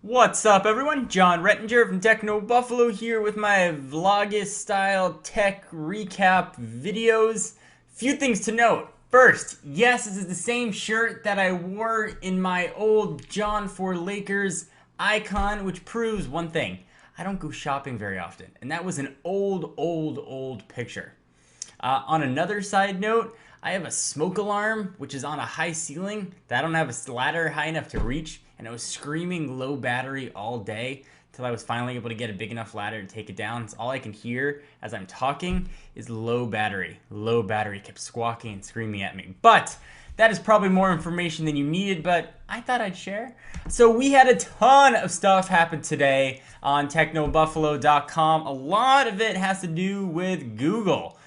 What's up, everyone? John Rettinger from Techno Buffalo here with my vlogist style tech recap videos. Few things to note. First, yes, this is the same shirt that I wore in my old John for Lakers icon, which proves one thing. I don't go shopping very often, and that was an old picture. On another side note, I have a smoke alarm, which is on a high ceiling that I don't have a ladder high enough to reach, and it was screaming low battery all day till I was finally able to get a big enough ladder to take it down. So all I can hear as I'm talking is low battery. Low battery kept squawking and screaming at me. But that is probably more information than you needed, but I thought I'd share. So we had a ton of stuff happen today on technobuffalo.com. A lot of it has to do with Google.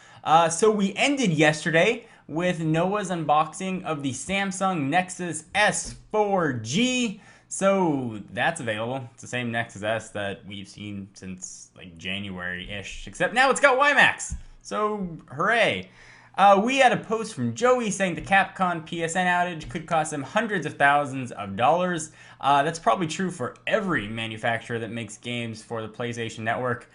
So we ended yesterday with Noah's unboxing of the Samsung Nexus S4G. So that's available. It's the same Nexus S that we've seen since like January-ish, except now it's got WiMAX. So hooray. We had a post from Joey saying the Capcom PSN outage could cost him hundreds of thousands of dollars. That's probably true for every manufacturer that makes games for the PlayStation Network.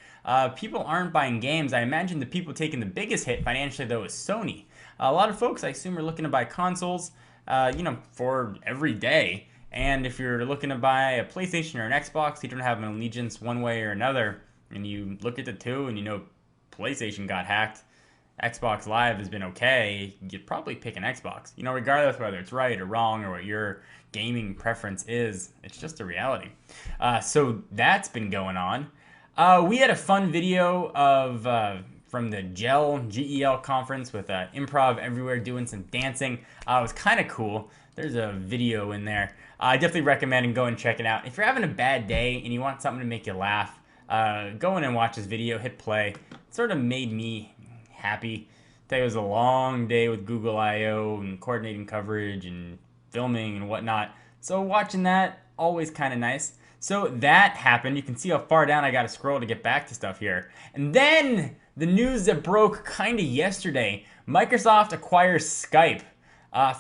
People aren't buying games. I imagine the people taking the biggest hit financially, though, is Sony. A lot of folks, I assume, are looking to buy consoles, for every day. And if you're looking to buy a PlayStation or an Xbox, you don't have an allegiance one way or another, and you look at the two and you know PlayStation got hacked, Xbox Live has been okay, you'd probably pick an Xbox. Regardless whether it's right or wrong or what your gaming preference is, it's just a reality. So that's been going on. We had a fun video of from the GEL conference with Improv Everywhere doing some dancing. It was kind of cool. There's a video in there. I definitely recommend go and check it out. If you're having a bad day and you want something to make you laugh, go in and watch this video, hit play. It sort of made me happy. It was a long day with Google I/O and coordinating coverage and filming and whatnot. So watching that, always kind of nice. So that happened. You can see how far down I got to scroll to get back to stuff here. And then the news that broke kind of yesterday. Microsoft acquires Skype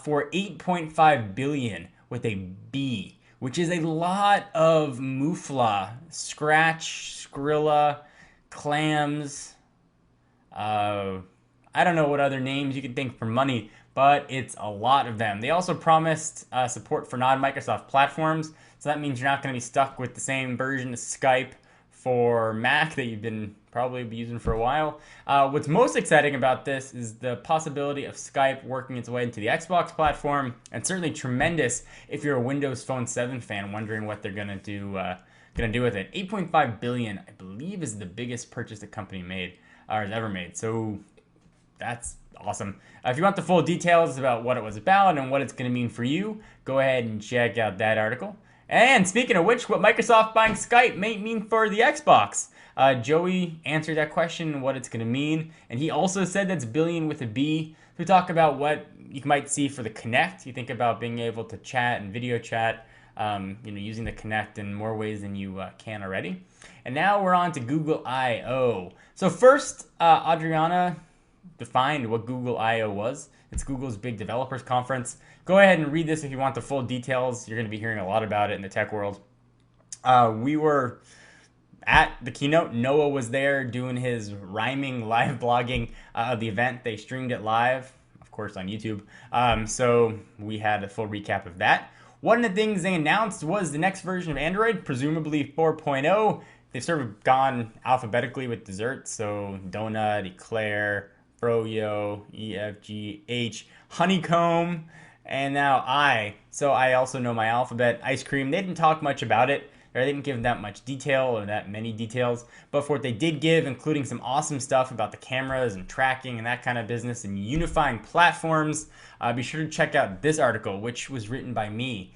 for $8.5 billion with a B, which is a lot of moofla, scratch, Skrilla, clams. I don't know what other names you could think for money, but it's a lot of them. They also promised support for non-Microsoft platforms, so that means you're not going to be stuck with the same version of Skype for Mac that you've been probably using for a while. What's most exciting about this is the possibility of Skype working its way into the Xbox platform, and certainly tremendous if you're a Windows Phone 7 fan wondering what they're going to do with it. $8.5 billion, I believe, is the biggest purchase the company made or has ever made. So that's awesome. If you want the full details about what it was about and what it's going to mean for you, go ahead and check out that article. And speaking of which, what Microsoft buying Skype may mean for the Xbox. Joey answered that question, what it's going to mean. And he also said that's billion with a B. We talk about what you might see for the Kinect. You think about being able to chat and video chat, using the Kinect in more ways than you can already. And now we're on to Google I/O. So first, Adriana defined what Google I/O was. It's Google's big developers conference. Go ahead and read this if you want the full details. You're going to be hearing a lot about it in the tech world. We were at the keynote. Noah was there doing his rhyming live blogging of the event. They streamed it live, of course, on YouTube. So we had a full recap of that. One of the things they announced was the next version of Android, presumably 4.0. They've sort of gone alphabetically with desserts. So donut, eclair, froyo, EFGH, honeycomb, and now I. So I also know my alphabet. Ice cream. They didn't talk much about it. They didn't give that much detail or that many details. But for what they did give, including some awesome stuff about the cameras and tracking and that kind of business and unifying platforms, be sure to check out this article, which was written by me,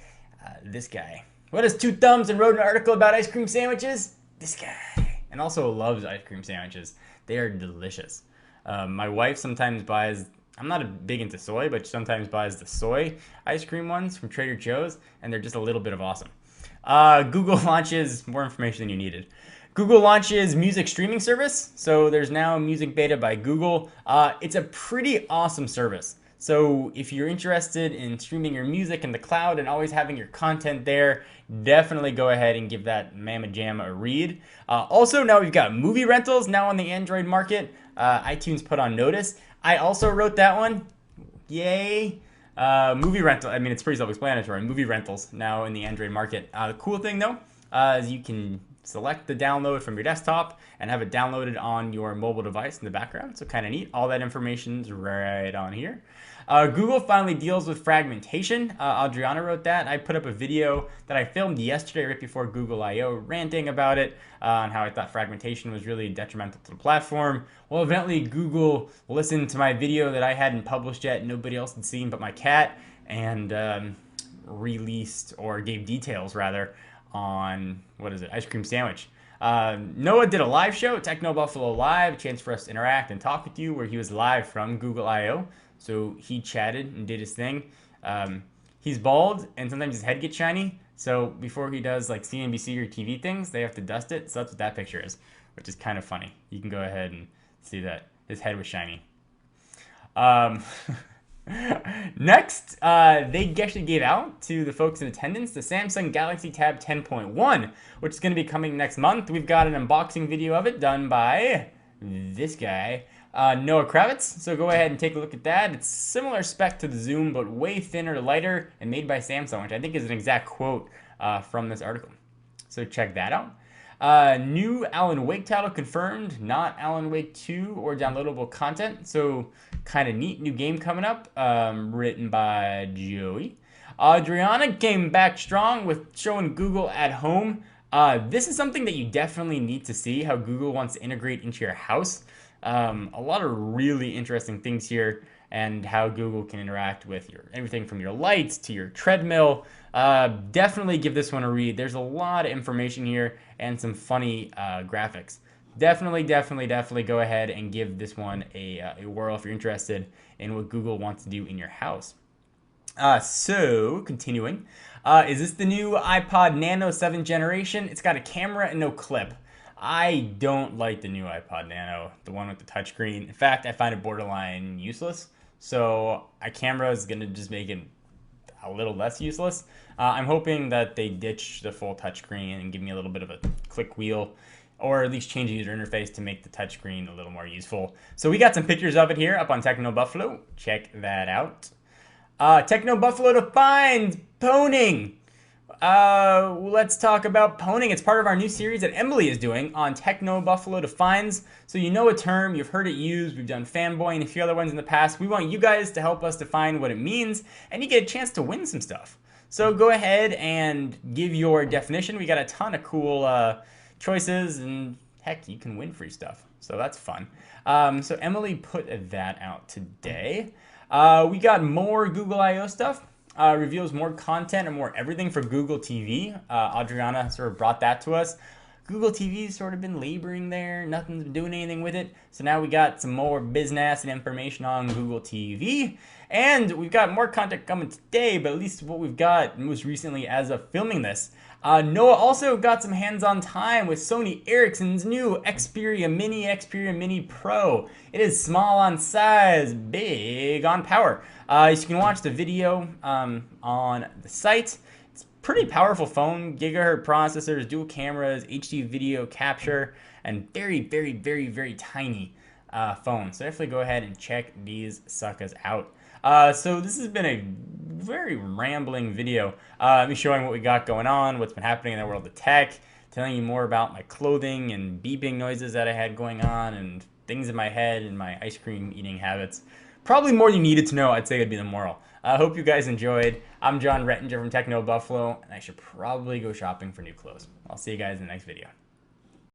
this guy. What has two thumbs and wrote an article about ice cream sandwiches? This guy. And also loves ice cream sandwiches. They are delicious. My wife sometimes buys, I'm not a big into soy, but sometimes buys the soy ice cream ones from Trader Joe's, and they're just a little bit of awesome. Google launches, more information than you needed. Google launches music streaming service. So there's now music beta by Google. It's a pretty awesome service. So if you're interested in streaming your music in the cloud and always having your content there, definitely go ahead and give that mamma jamma a read. Also, now we've got movie rentals now on the Android market. iTunes put on notice. I also wrote that one. Yay. Movie rental. I mean, it's pretty self-explanatory. Movie rentals now in the Android market. The cool thing though, is you can select the download from your desktop and have it downloaded on your mobile device in the background. So kind of neat. All that information's right on here. Google finally deals with fragmentation. Adriana wrote that. I put up a video that I filmed yesterday right before Google I.O. ranting about it, on how I thought fragmentation was really detrimental to the platform. Well, evidently Google listened to my video that I hadn't published yet, nobody else had seen but my cat, and released, or gave details rather, on, what is it, ice cream sandwich. Noah did a live show, Techno Buffalo Live, a chance for us to interact and talk with you, where he was live from Google I.O. So he chatted and did his thing. He's bald, and sometimes his head gets shiny. So before he does like CNBC or TV things, they have to dust it. So that's what that picture is, which is kind of funny. You can go ahead and see that his head was shiny. Next, they actually gave out to the folks in attendance the Samsung Galaxy Tab 10.1, which is going to be coming next month. We've got an unboxing video of it done by this guy, Noah Kravitz. So go ahead and take a look at that. It's similar spec to the Zoom, but way thinner, lighter, and made by Samsung, which I think is an exact quote from this article. So check that out. New Alan Wake title confirmed, not Alan Wake 2 or downloadable content. So kind of neat, new game coming up, written by Joey. Adriana came back strong with showing Google at home. This is something that you definitely need to see, how Google wants to integrate into your house. A lot of really interesting things here, and how Google can interact with your everything from your lights to your treadmill. Definitely give this one a read. There's a lot of information here and some funny graphics. Definitely go ahead and give this one a whirl if you're interested in what Google wants to do in your house. So continuing, is this the new iPod Nano 7th generation? It's got a camera and no clip. I don't like the new iPod Nano, the one with the touchscreen. In fact, I find it borderline useless. So a camera is going to just make it a little less useless. I'm hoping that they ditch the full touchscreen and give me a little bit of a click wheel, or at least change the user interface to make the touchscreen a little more useful. So we got some pictures of it here up on Techno Buffalo. Check that out. Techno Buffalo defines poning. Let's talk about poning. It's part of our new series that Emily is doing on Techno Buffalo Defines. So you know a term, you've heard it used, we've done fanboy and a few other ones in the past. We want you guys to help us define what it means, and you get a chance to win some stuff. So go ahead and give your definition. We got a ton of cool choices, and heck, you can win free stuff. So that's fun. So Emily put that out today. We got more Google I.O. stuff. Reveals more content and more everything for Google TV. Adriana sort of brought that to us. Google TV's sort of been laboring there. Nothing's been doing anything with it. So now we got some more business and information on Google TV. And we've got more content coming today, but at least what we've got most recently as of filming this. Noah also got some hands-on time with Sony Ericsson's new Xperia Mini Pro. It is small on size, big on power. So you can watch the video on the site. It's a pretty powerful phone, gigahertz processors, dual cameras, HD video capture, and very tiny phone. So definitely go ahead and check these suckers out. So this has been a very rambling video, me showing what we got going on, what's been happening in the world of tech, telling you more about my clothing and beeping noises that I had going on, and things in my head and my ice cream eating habits. Probably more than you needed to know, I'd say would be the moral. I hope you guys enjoyed. I'm John Rettinger from Techno Buffalo, and I should probably go shopping for new clothes. I'll see you guys in the next video.